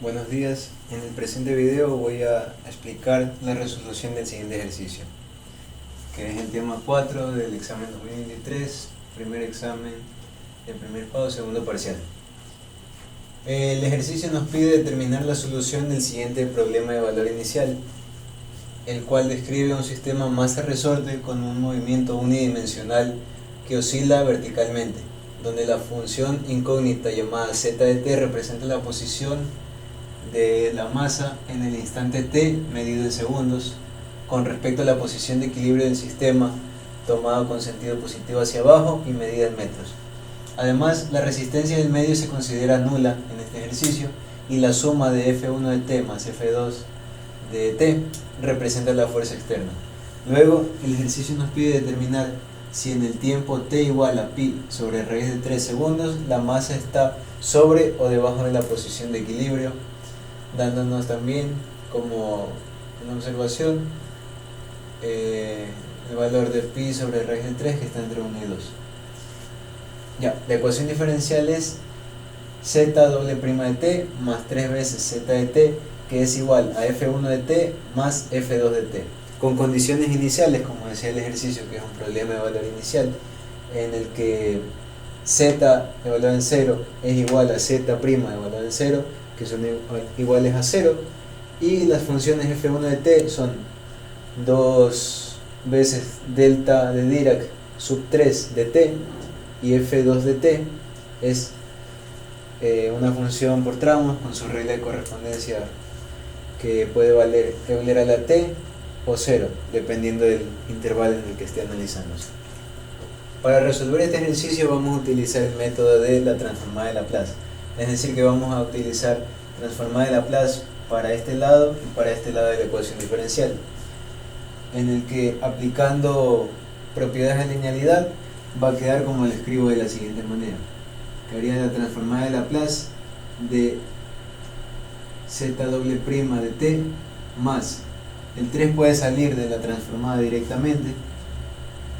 Buenos días, en el presente video voy a explicar la resolución del siguiente ejercicio, que es el tema 4 del examen 2023, primer examen del primer pago, segundo parcial. El ejercicio nos pide determinar la solución del siguiente problema de valor inicial, el cual describe un sistema masa-resorte con un movimiento unidimensional que oscila verticalmente, donde la función incógnita llamada z de t representa la posición de la masa en el instante t medido en segundos con respecto a la posición de equilibrio del sistema tomado con sentido positivo hacia abajo y medida en metros. Además, la resistencia del medio se considera nula en este ejercicio y la suma de F1 de t más F2 de t representa la fuerza externa. Luego, el ejercicio nos pide determinar si en el tiempo t igual a pi sobre raíz de 3 segundos la masa está sobre o debajo de la posición de equilibrio, dándonos también como una observación el valor de pi sobre raíz de 3 que está entre 1 y 2. Ya, la ecuación diferencial es z doble prima de t más 3 veces z de t, que es igual a f1 de t más f2 de t, con condiciones iniciales, como decía el ejercicio, que es un problema de valor inicial, en el que z evaluado en 0 es igual a z' evaluado en 0, que son iguales a 0, y las funciones f1 de t son 2 veces delta de Dirac sub 3 de t, y f2 de t es una función por tramos con su regla de correspondencia que puede valer Euler a la t o 0, dependiendo del intervalo en el que esté analizándose. Para resolver este ejercicio vamos a utilizar el método de la transformada de Laplace, es decir que vamos a utilizar transformada de Laplace para este lado y para este lado de la ecuación diferencial, en el que aplicando propiedades de linealidad va a quedar como lo escribo de la siguiente manera: quedaría la transformada de Laplace de z doble prima de t más el 3 puede salir de la transformada directamente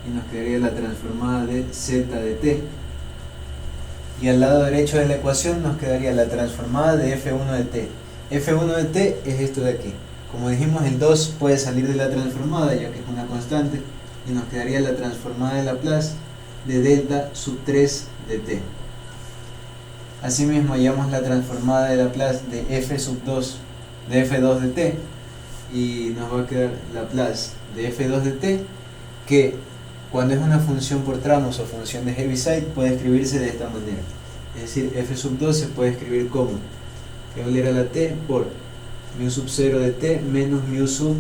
y nos quedaría la transformada de z de t, y al lado derecho de la ecuación nos quedaría la transformada de f1 de t. f1 de t es esto de aquí. Como dijimos, el 2 puede salir de la transformada ya que es una constante, y nos quedaría la transformada de Laplace de delta sub 3 de t. Asimismo hallamos la transformada de Laplace de f sub 2 de f2 de t, y nos va a quedar Laplace de f2 de t, que cuando es una función por tramos o función de Heaviside puede escribirse de esta manera, es decir, f sub 2 se puede escribir como Euler a la t por mu sub 0 de t menos mu sub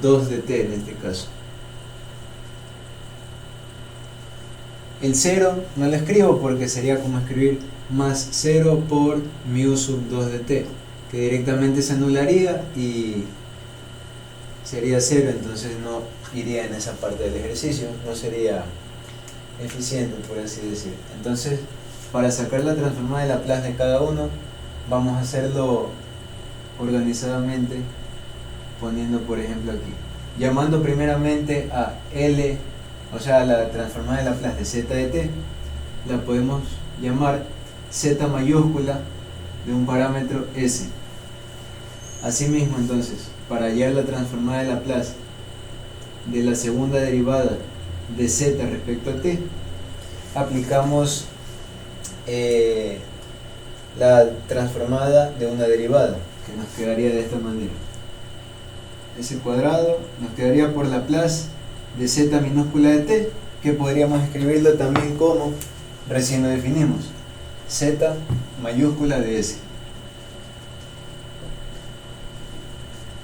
2 de t en este caso. El 0 no lo escribo porque sería como escribir más 0 por mu sub 2 de t, que directamente se anularía y sería 0, entonces no iría en esa parte del ejercicio, no sería eficiente, por así decir. Entonces, para sacar la transformada de Laplace de cada uno, vamos a hacerlo organizadamente, poniendo por ejemplo aquí, llamando primeramente a L, o sea, la transformada de Laplace de z de t, la podemos llamar z mayúscula de un parámetro s. Asimismo, entonces, para hallar la transformada de Laplace de la segunda derivada de z respecto a t, aplicamos la transformada de una derivada, que nos quedaría de esta manera: s cuadrado nos quedaría por Laplace de z minúscula de t, que podríamos escribirlo también como recién lo definimos, z mayúscula de s,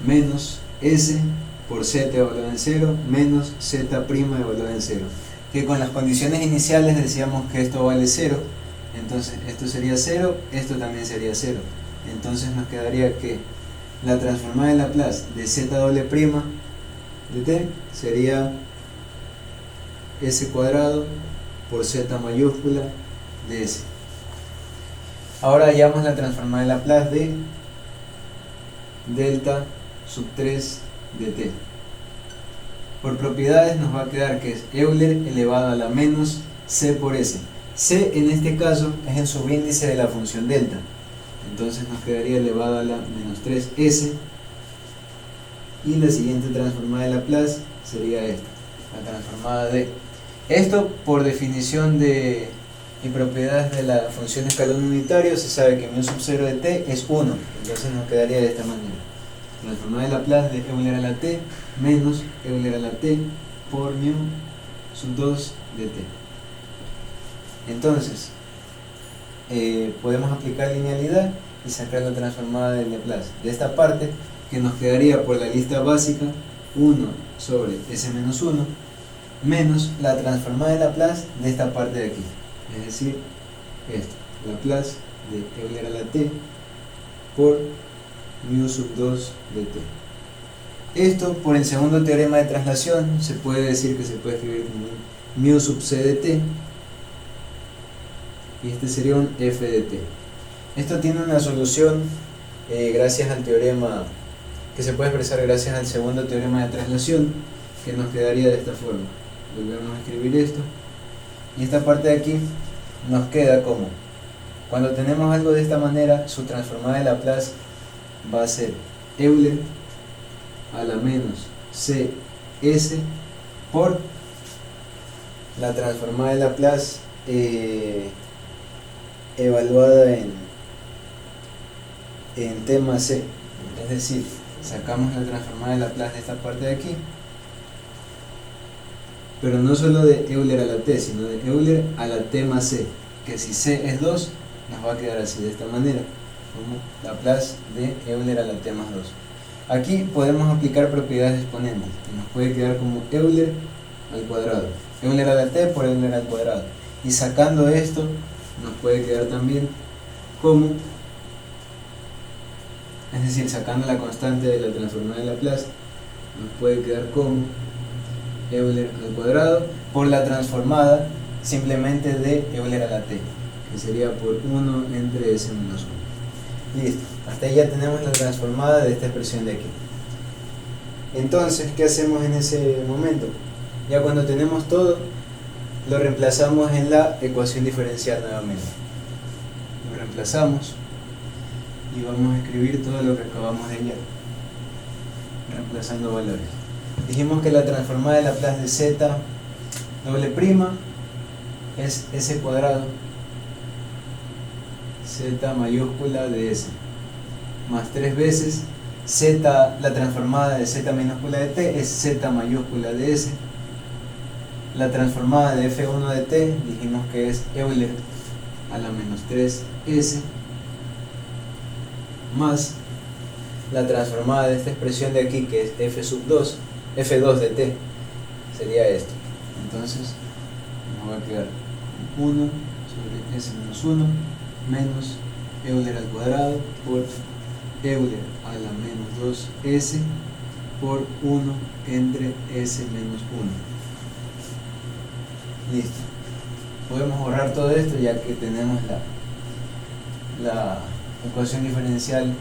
menos s por z evaluado en 0 menos z' evaluado en 0, que con las condiciones iniciales decíamos que esto vale 0, entonces esto sería 0, esto también sería 0, entonces nos quedaría que la transformada de Laplace de z doble prima de t sería s cuadrado por z mayúscula de s. Ahora hallamos la transformada de Laplace de delta sub 3 de t. Por propiedades nos va a quedar que es Euler elevado a la menos c por s. C en este caso es el subíndice de la función delta. entonces nos quedaría elevado a la menos 3s, y la siguiente transformada de Laplace sería esta, la transformada de esto. Por definición y propiedades de la función escalón unitario, se sabe que mu sub 0 de t es 1, entonces nos quedaría de esta manera: transformada de Laplace de Euler a la t menos Euler a la t por mu sub 2 de t. Entonces podemos aplicar linealidad y sacar la transformada de Laplace de esta parte, que nos quedaría por la lista básica 1 sobre s menos 1 menos la transformada de Laplace de esta parte de aquí, es decir, esto, Laplace de Euler a la t por mu sub 2 de t. Esto, por el segundo teorema de traslación, se puede decir que se puede escribir como mu sub c de t, y este sería un f de t. Esto tiene una solución gracias al teorema, que se puede expresar gracias al segundo teorema de traslación, que nos quedaría de esta forma. Volvemos a escribir esto, y esta parte de aquí nos queda como, cuando tenemos algo de esta manera, su transformada de Laplace va a ser Euler a la menos cs por la transformada de Laplace evaluada en t más c, es decir, sacamos la transformada de Laplace de esta parte de aquí, pero no solo de Euler a la t, sino de Euler a la t más c, que si c es 2, nos va a quedar así, de esta manera, como Laplace de Euler a la t más 2. Aquí podemos aplicar propiedades exponentes, que nos puede quedar como Euler al cuadrado, Euler a la t por Euler al cuadrado, y sacando esto nos puede quedar también como, es decir, sacando la constante de la transformada de Laplace, nos puede quedar como Euler al cuadrado por la transformada simplemente de Euler a la t, que sería por 1 entre s menos 1. Listo, hasta ahí ya tenemos la transformada de esta expresión de aquí. Entonces, ¿qué hacemos en ese momento? Ya cuando tenemos todo, lo reemplazamos en la ecuación diferencial nuevamente. Lo reemplazamos y vamos a escribir todo lo que acabamos de hallar, reemplazando valores. Dijimos que la transformada de Laplace de z doble prima es s cuadrado z mayúscula de s más 3 veces z, la transformada de z minúscula de t es z mayúscula de s. La transformada de f1 de t dijimos que es Euler a la menos 3s más la transformada de esta expresión de aquí, que es f sub 2, f2 de t, sería esto. Entonces nos va a quedar 1 sobre s menos 1 menos Euler al cuadrado por Euler a la menos 2s por 1 entre s menos 1. Listo. Podemos borrar todo esto ya que tenemos la ecuación diferencial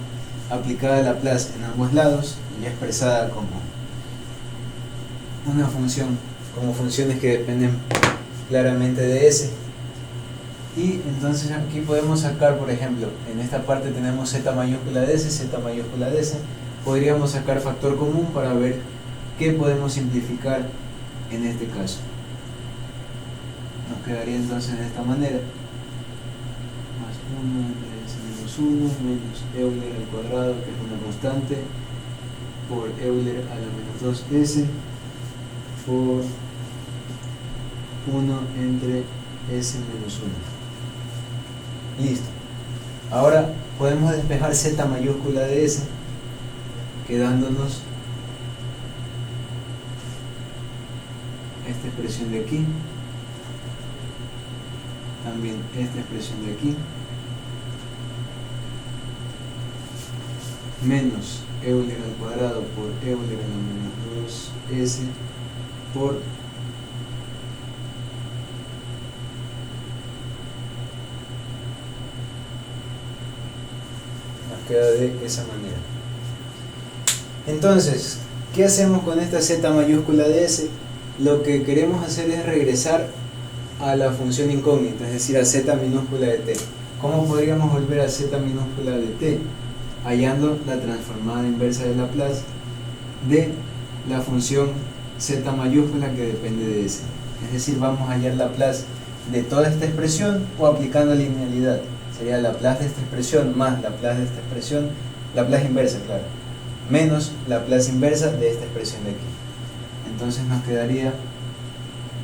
aplicada a Laplace en ambos lados y ya expresada como una función, como funciones que dependen claramente de s. Y entonces aquí podemos sacar, por ejemplo, en esta parte tenemos z mayúscula de s, z mayúscula de s. Podríamos sacar factor común para ver qué podemos simplificar en este caso. Nos quedaría entonces de esta manera: más 1 entre s menos 1 menos Euler al cuadrado, que es una constante, por Euler a la menos 2s por 1 entre s menos 1. Listo. Ahora podemos despejar z mayúscula de s, quedándonos esta expresión de aquí, también esta expresión de aquí, menos Euler al cuadrado por Euler a la menos 2s por nos queda de esa manera. Entonces, ¿qué hacemos con esta z mayúscula de s? Lo que queremos hacer es regresar a la función incógnita, es decir, a z minúscula de t. ¿Cómo podríamos volver a z minúscula de t? Hallando la transformada inversa de Laplace de la función z mayúscula que depende de s. Es decir, vamos a hallar Laplace de toda esta expresión o aplicando linealidad. Sería Laplace de esta expresión más Laplace de esta expresión, Laplace inversa, claro, menos Laplace inversa de esta expresión de aquí. Entonces nos quedaría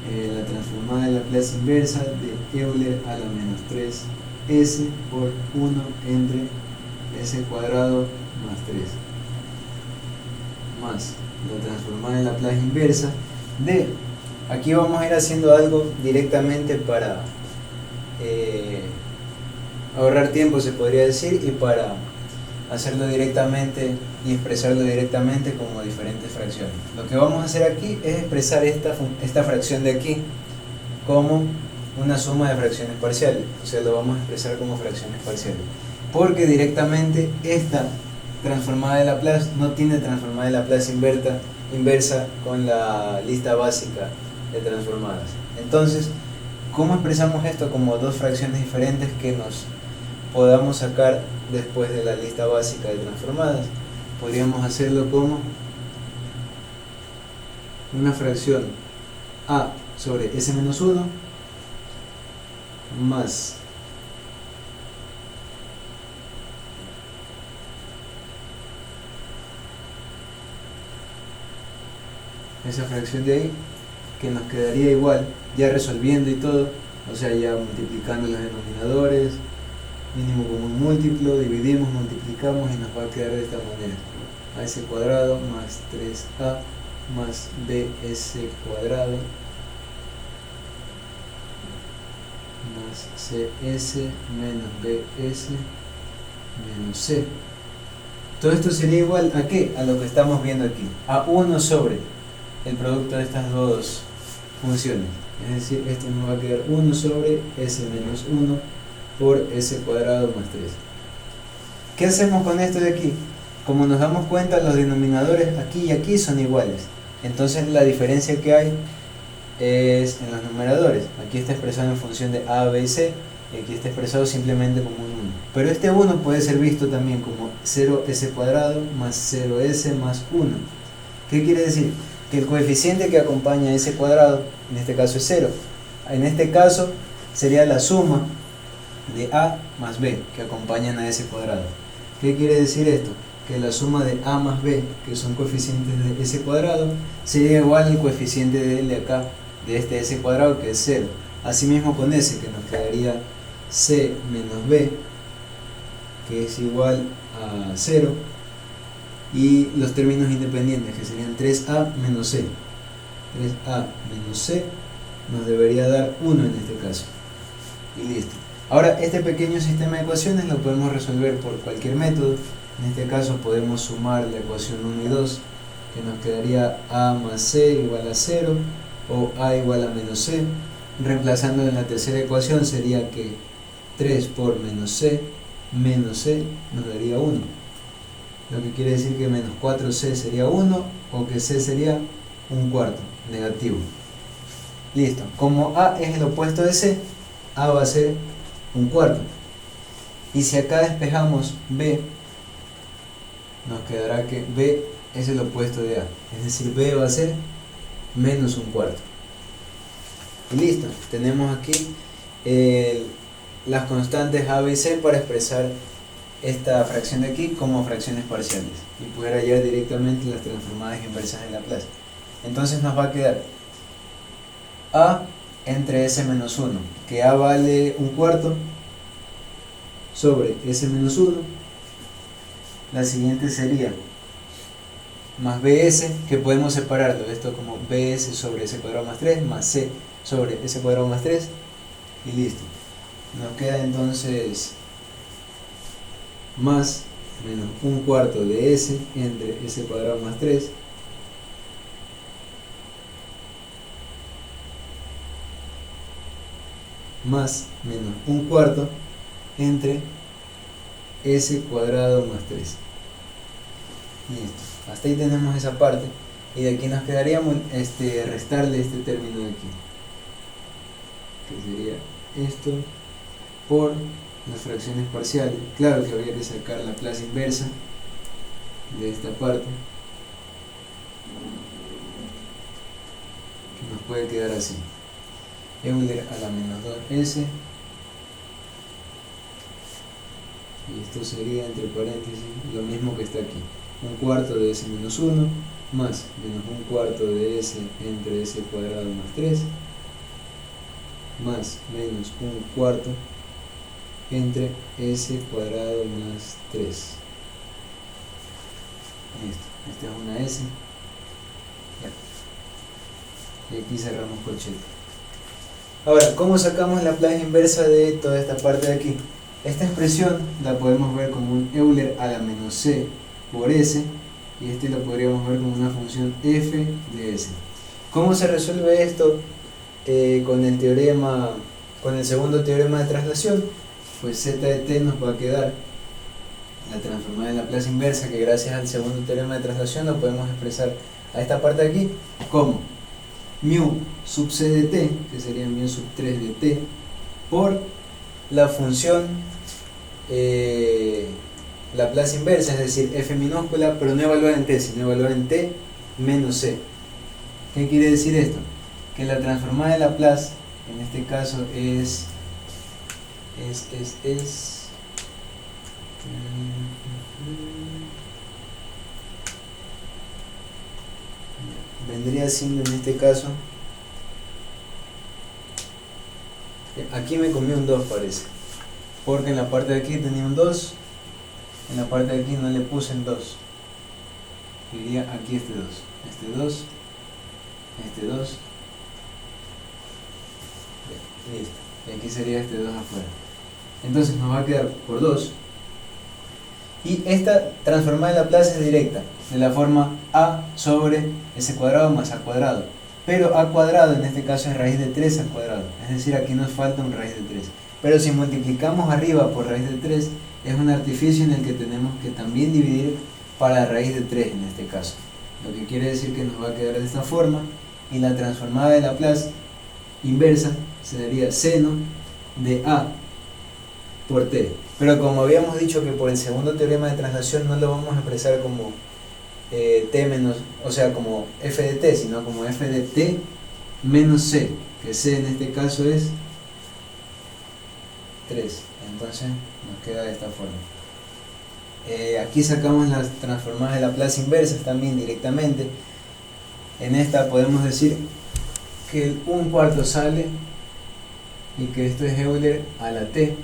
la transformada de Laplace inversa de Euler a la menos 3s por 1 entre s cuadrado más 3 más la transformada de Laplace inversa de, aquí vamos a ir haciendo algo directamente para ahorrar tiempo, se podría decir, y para hacerlo directamente y expresarlo directamente como diferentes fracciones. Lo que vamos a hacer aquí es expresar esta fracción de aquí como una suma de fracciones parciales, o sea, lo vamos a expresar como fracciones parciales, porque directamente esta transformada de Laplace no tiene transformada de Laplace inversa con la lista básica de transformadas. Entonces, ¿cómo expresamos esto como dos fracciones diferentes que nos podamos sacar después de la lista básica de transformadas? Podríamos hacerlo como una fracción a sobre s menos 1 más esa fracción de ahí, que nos quedaría igual, ya resolviendo y todo, o sea, ya multiplicando los denominadores, mínimo común múltiplo, dividimos, multiplicamos y nos va a quedar de esta manera: as cuadrado más 3a más bs cuadrado más cs menos bs menos c. Todo esto sería igual a ¿qué? A lo que estamos viendo aquí, a 1 sobre el producto de estas dos funciones. Es decir, esto nos va a quedar 1 sobre s menos 1 por s cuadrado más 3. ¿Qué hacemos con esto de aquí? Como nos damos cuenta, los denominadores aquí y aquí son iguales. Entonces la diferencia que hay es en los numeradores. Aquí está expresado en función de a, b y c, y aquí está expresado simplemente como un 1. Pero este 1 puede ser visto también como 0s cuadrado más 0s más 1. ¿Qué quiere decir? Que el coeficiente que acompaña a ese cuadrado, en este caso es 0. En este caso sería la suma de a más b que acompañan a ese cuadrado. ¿Qué quiere decir esto? Que la suma de a más b, que son coeficientes de ese cuadrado, sería igual al coeficiente de acá, de este s cuadrado, que es 0. Asimismo con ese, que nos quedaría c menos b, que es igual a 0, y los términos independientes, que serían 3a menos c. 3a menos c nos debería dar 1 en este caso. Y listo. Ahora, este pequeño sistema de ecuaciones lo podemos resolver por cualquier método. En este caso podemos sumar la ecuación 1 y 2, que nos quedaría a más c igual a 0, o a igual a menos c. Reemplazando en la tercera ecuación sería que 3 por menos c nos daría 1. Lo que quiere decir que menos 4c sería 1, o que c sería un cuarto, negativo. Listo. Como a es el opuesto de c, a va a ser un cuarto. Y si acá despejamos b, nos quedará que b es el opuesto de a. Es decir, b va a ser menos un cuarto. Y listo. Tenemos aquí las constantes a, b y c para expresar esta fracción de aquí como fracciones parciales y poder hallar directamente las transformadas inversas de Laplace. Entonces nos va a quedar a entre s menos 1, que a vale un cuarto, sobre s menos 1. La siguiente sería más bs, que podemos separarlo, esto como bs sobre s cuadrado más 3, más c sobre s cuadrado más 3, y listo. Nos queda entonces más menos un cuarto de s entre s cuadrado más 3 más menos un cuarto entre s cuadrado más 3. Listo. Hasta ahí tenemos esa parte, y de aquí nos quedaría restarle este término de aquí, que sería esto por las fracciones parciales. Claro que habría que sacar la Laplace inversa de esta parte, que nos puede quedar así: Euler a la menos 2s, y esto sería entre paréntesis lo mismo que está aquí, un cuarto de s menos 1 más menos un cuarto de s entre s cuadrado más 3 más menos un cuarto entre s cuadrado más 3. Listo, esta es una s. Ya. Y aquí cerramos corchete. Ahora, ¿cómo sacamos la Laplace inversa de toda esta parte de aquí? Esta expresión la podemos ver como un Euler a la menos c por s, y este lo podríamos ver como una función f de s. ¿Cómo se resuelve esto con el teorema, con el segundo teorema de traslación? Pues z de t nos va a quedar la transformada de la Laplace inversa, que gracias al segundo teorema de traslación lo podemos expresar a esta parte de aquí como mu sub c de t, que sería mu sub 3 de t, por la función Laplace inversa, es decir, f minúscula, pero no evaluada en t, sino evaluada en t menos c. ¿Qué quiere decir esto? Que la transformada de Laplace, en este caso vendría siendo en este caso, aquí me comí un 2 parece, porque en la parte de aquí tenía un 2, en la parte de aquí no le puse el 2, diría aquí este 2, este 2, este 2, listo, y aquí sería este 2 afuera. Entonces nos va a quedar por 2, y esta transformada de Laplace es directa, de la forma a sobre s cuadrado más a cuadrado, pero a cuadrado en este caso es raíz de 3 al cuadrado, es decir, aquí nos falta un raíz de 3, pero si multiplicamos arriba por raíz de 3 es un artificio en el que tenemos que también dividir para raíz de 3 en este caso, lo que quiere decir que nos va a quedar de esta forma, y la transformada de Laplace inversa sería seno de a por t. Pero como habíamos dicho que por el segundo teorema de traslación no lo vamos a expresar como t menos, o sea, como f de t, sino como f de t menos c, que c en este caso es 3. Entonces nos queda de esta forma. Aquí sacamos las transformadas de Laplace inversas también directamente. En esta podemos decir que el 1/4 sale y que esto es Euler a la t.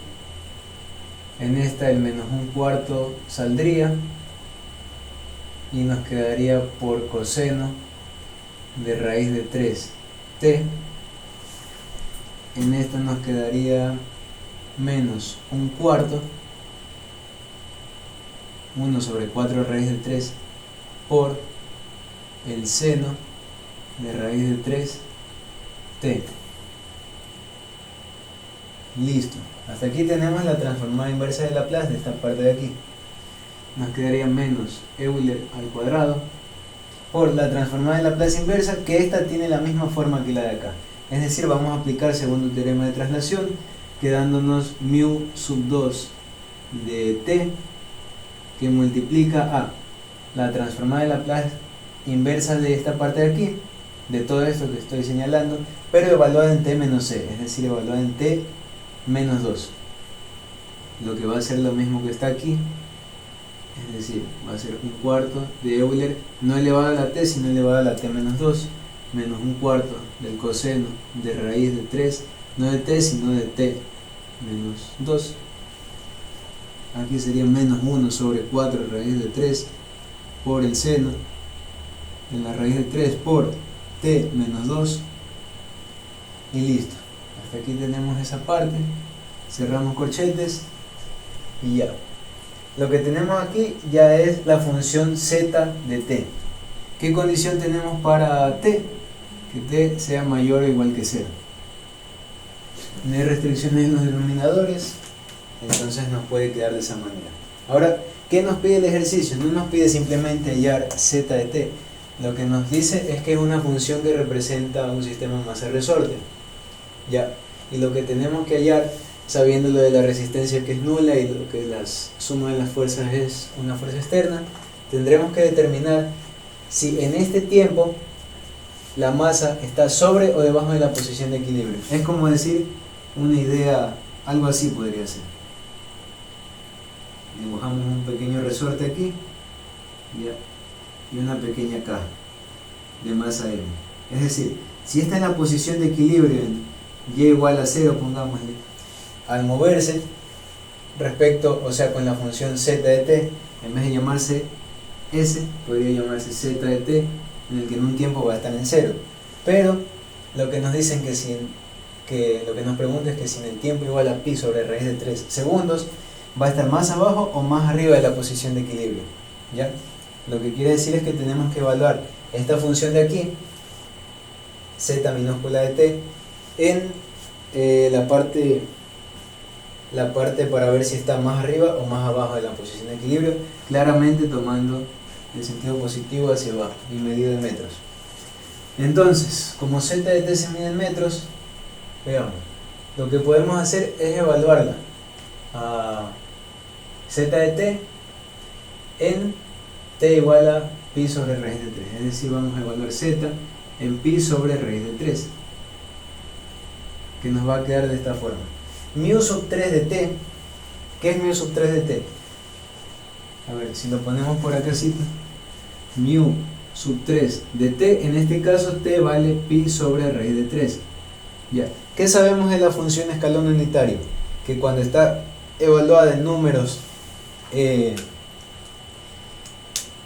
En esta el menos 1/4 saldría y nos quedaría por coseno de raíz de 3t. En esta nos quedaría menos 1/4, 1 sobre 4 raíz de 3 por el seno de raíz de 3t. Listo. Hasta aquí tenemos la transformada inversa de Laplace de esta parte de aquí. Nos quedaría menos Euler al cuadrado por la transformada de Laplace inversa, que esta tiene la misma forma que la de acá. Es decir, vamos a aplicar segundo teorema de traslación, quedándonos mu sub 2 de t, que multiplica a la transformada de Laplace inversa de esta parte de aquí, de todo esto que estoy señalando, pero evaluada en t menos c, es decir, evaluada en t menos 2, lo que va a ser lo mismo que está aquí, es decir, va a ser 1/4 de Euler no elevado a la t, sino elevado a la t menos 2, menos 1/4 del coseno de raíz de 3, no de t, sino de t menos 2. Aquí sería menos 1 sobre 4 raíz de 3 por el seno de la raíz de 3 por t menos 2, y listo. Hasta aquí tenemos esa parte, cerramos corchetes y ya. Lo que tenemos aquí ya es la función z de t. ¿Qué condición tenemos para t? Que t sea mayor o igual que 0. No hay restricciones en los denominadores, entonces nos puede quedar de esa manera. Ahora, ¿qué nos pide el ejercicio? No nos pide simplemente hallar z de t. Lo que nos dice es que es una función que representa un sistema masa-resorte. Ya, y lo que tenemos que hallar sabiendo lo de la resistencia que es nula y lo que la suma de las fuerzas es una fuerza externa, tendremos que determinar si en este tiempo la masa está sobre o debajo de la posición de equilibrio. Es como decir una idea, algo así podría ser. Dibujamos un pequeño resorte aquí, ¿ya? Y una pequeña caja de masa M. Es decir, si está en la posición de equilibrio en y igual a 0, pongámosle, al moverse respecto, o sea, con la función z de t, en vez de llamarse s, podría llamarse z de t, en el que en un tiempo va a estar en 0. Pero lo que nos dicen lo que nos pregunta es que si en el tiempo igual a pi sobre raíz de 3 segundos, va a estar más abajo o más arriba de la posición de equilibrio, ¿ya? Lo que quiere decir es que tenemos que evaluar esta función de aquí, z minúscula de t, en la parte para ver si está más arriba o más abajo de la posición de equilibrio, claramente tomando el sentido positivo hacia abajo y medido en metros. Entonces, como z de t se mide en metros, veamos, lo que podemos hacer es evaluarla a z de t en t igual a pi sobre raíz de 3, es decir, vamos a evaluar z en pi sobre raíz de 3, que nos va a quedar de esta forma. Mu sub 3 de t, ¿qué es mu sub 3 de t? A ver, si lo ponemos por acá, mu sub 3 de t, en este caso t vale pi sobre raíz de 3. Ya. ¿Qué sabemos de la función escalón unitario? Que cuando está evaluada en números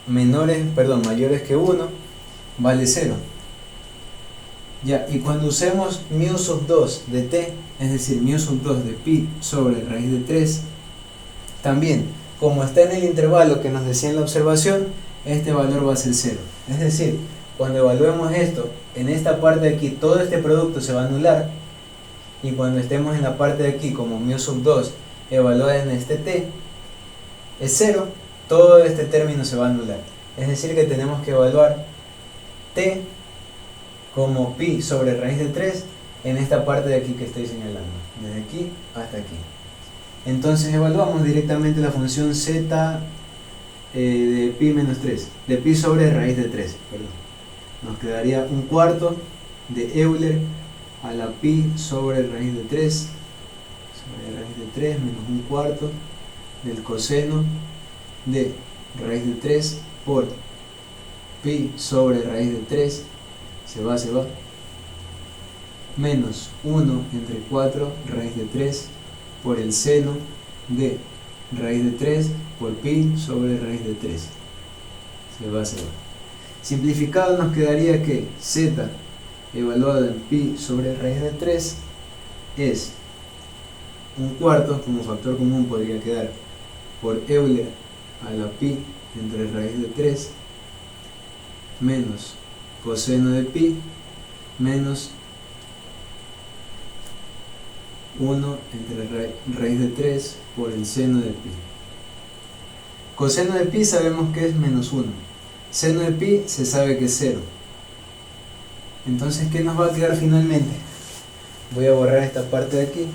mayores que 1, vale 0. Ya, y cuando usemos mu sub 2 de t, es decir, mu sub 2 de pi sobre raíz de 3, también, como está en el intervalo que nos decía en la observación, este valor va a ser 0. Es decir, cuando evaluemos esto, en esta parte de aquí, todo este producto se va a anular, y cuando estemos en la parte de aquí, como mu sub 2 evaluada en este t, es 0, todo este término se va a anular. Es decir, que tenemos que evaluar t como pi sobre raíz de 3 en esta parte de aquí que estoy señalando, desde aquí hasta aquí. Entonces evaluamos directamente la función z de pi menos 3, de pi sobre raíz de 3, perdón. Nos quedaría un cuarto de Euler a la pi sobre raíz de 3 menos un cuarto del coseno de raíz de 3 por pi sobre raíz de 3, se va, menos 1 entre 4 raíz de 3 por el seno de raíz de 3 por pi sobre raíz de 3, se va. Simplificado nos quedaría que z evaluado en pi sobre raíz de 3 es un cuarto, como factor común podría quedar, por Euler a la pi entre raíz de 3 menos coseno de pi menos 1 entre raíz de 3 por el seno de pi. Coseno de pi sabemos que es menos 1. Seno de pi se sabe que es 0. Entonces, ¿qué nos va a quedar finalmente? Voy a borrar esta parte de aquí,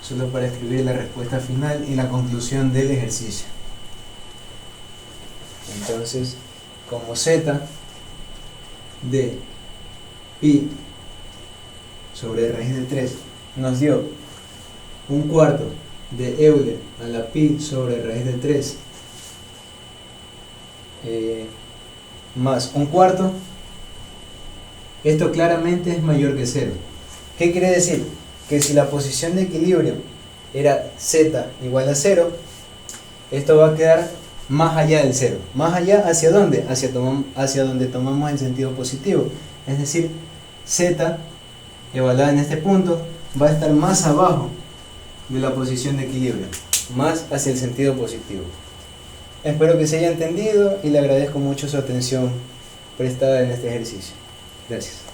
solo para escribir la respuesta final y la conclusión del ejercicio. Entonces, como z de pi sobre raíz de 3 nos dio un cuarto de Euler a la pi sobre raíz de 3 más un cuarto, esto claramente es mayor que 0. ¿Qué quiere decir? Que si la posición de equilibrio era z igual a 0, esto va a quedar más allá del 0. ¿Más allá hacia dónde? Hacia donde tomamos el sentido positivo. Es decir, z evaluada en este punto va a estar más abajo de la posición de equilibrio, más hacia el sentido positivo. Espero que se haya entendido y le agradezco mucho su atención prestada en este ejercicio. Gracias.